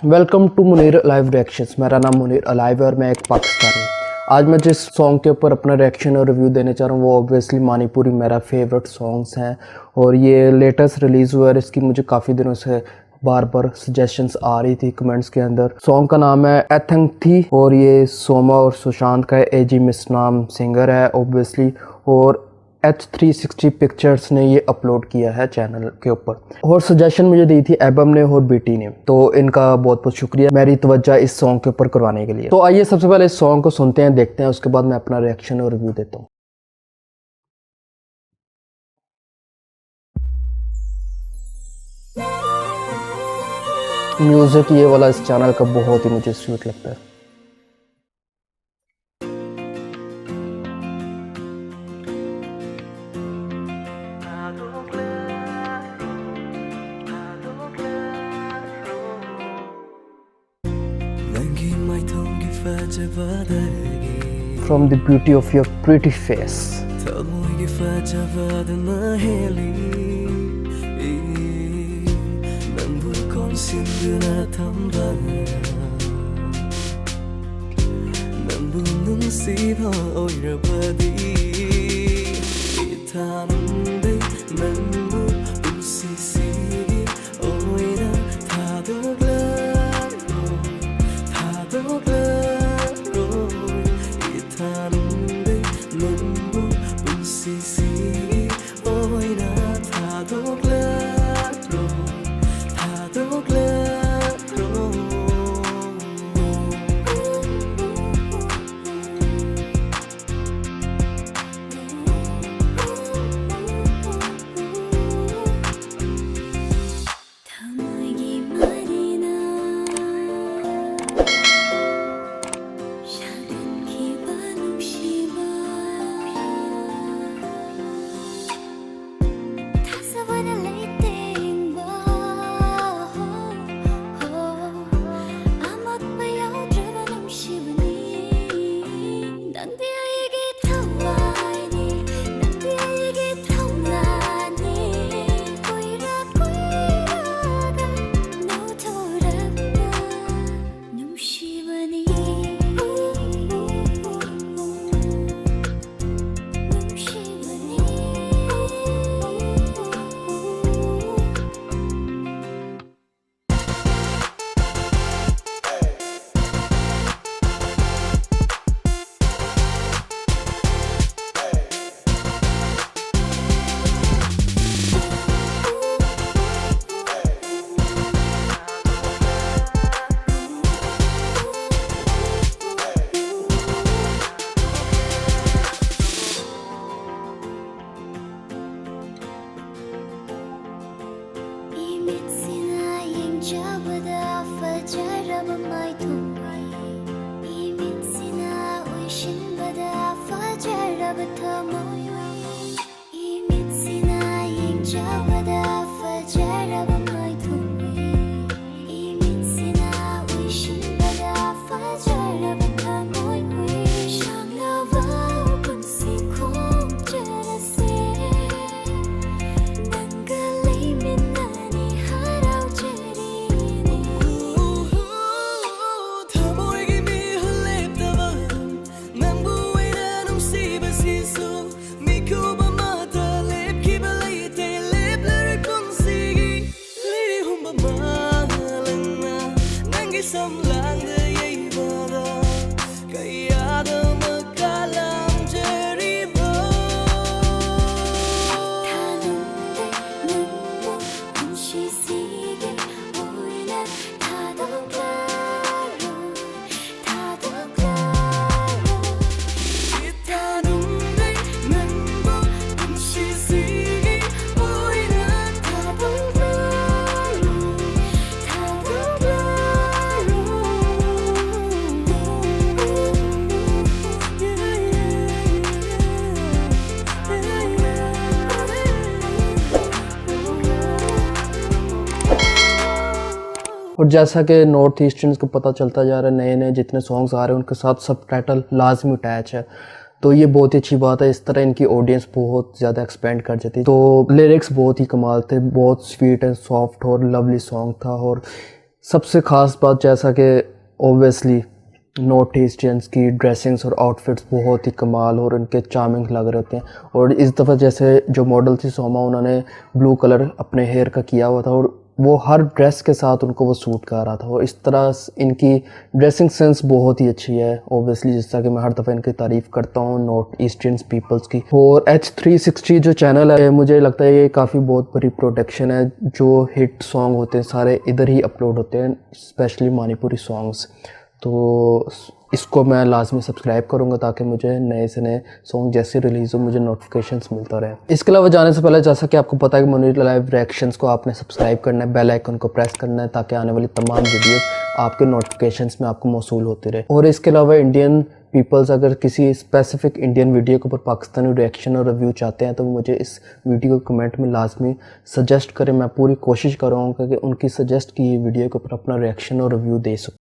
Welcome to Munir live reactions. मेरा नाम Munir alive है और मैं एक पाकिस्तानी हूँ। आज मैं जिस सॉन्ग के ऊपर अपना रिएक्शन और रिव्यू देने चाह रहा हूँ वो ऑब्वियसली मणिपुरी मेरा फेवरेट सॉन्ग्स हैं और ये लेटेस्ट रिलीज़ हुआ है। इसकी मुझे काफ़ी दिनों से बार बार सजेशंस आ रही थी कमेंट्स के अंदर। सॉन्ग का नाम है एथंग थी और ये सोमा और सुशांत का है। एजी मिसनाम सिंगर है ऑब्वियसली और H360 पिक्चर्स ने ये अपलोड किया है चैनल के ऊपर और सजेशन मुझे दी थी एबम ने और बीटी ने, तो इनका बहुत बहुत शुक्रिया मेरी तवज्जो इस सॉन्ग के ऊपर करवाने के लिए। तो आइए सबसे पहले इस सॉन्ग को सुनते हैं, देखते हैं, उसके बाद मैं अपना रिएक्शन और रिव्यू देता हूँ। म्यूजिक ये वाला इस चैनल का बहुत ही मुझे स्वीट लगता है। From the beauty of your pretty face. और जैसा कि नॉर्थ ईस्टर्न को पता चलता जा रहा है, नए नए जितने सॉन्ग्स आ रहे हैं उनके साथ सब टाइटल लाजमी अटैच है, तो ये बहुत ही अच्छी बात है। इस तरह इनकी ऑडियंस बहुत ज़्यादा एक्सपेंड कर जाती है। तो लिरिक्स बहुत ही कमाल थे, बहुत स्वीट एंड सॉफ्ट और लवली सॉन्ग था और सबसे ख़ास बात जैसा कि ओबियसली नॉर्थ ईस्टियंस की ड्रेसिंग्स और आउटफिट्स बहुत ही कमाल और उनके चार्मिंग लग रहे होते हैं। और इस दफ़ा जैसे जो मॉडल थी सोमा, उन्होंने ब्लू कलर अपने हेयर का किया हुआ था और वो हर ड्रेस के साथ उनको वो सूट कर रहा था। और इस तरह इनकी ड्रेसिंग सेंस बहुत ही अच्छी है ओबियसली, जैसा कि मैं हर दफ़ा इनकी तारीफ़ करता हूँ नॉर्थ ईस्टियन पीपल्स की। और H360 जो चैनल है, मुझे लगता है ये काफ़ी बहुत बड़ी प्रोडक्शन है। जो हिट सॉन्ग होते हैं सारे इधर ही अपलोड होते हैं, स्पेशली मणिपुरी सॉन्ग्स। तो इसको मैं लाजमी सब्सक्राइब करूँगा ताकि मुझे नए से नए सॉन्ग जैसे रिलीज़ हो मुझे नोटिफिकेशंस मिलता रहे। इसके अलावा जाने से पहले जैसा कि आपको पता है कि मुनीर लाइव रिएक्शंस को आपने सब्सक्राइब करना है, बेल आइकन को प्रेस करना है ताकि आने वाली तमाम वीडियोस आपके नोटिफिकेशंस में आपको मौसूल होते रहे। और इसके अलावा इंडियन पीपल्स अगर किसी स्पेसिफिक इंडियन वीडियो के ऊपर पाकिस्तानी रिएक्शन और रिव्यू चाहते हैं तो मुझे इस वीडियो को कमेंट में लाजमी सजेस्ट करें। मैं पूरी कोशिश करूँगा कि उनकी सजेस्ट की वीडियो के ऊपर अपना रिएक्शन और रिव्यू दे सकूँ।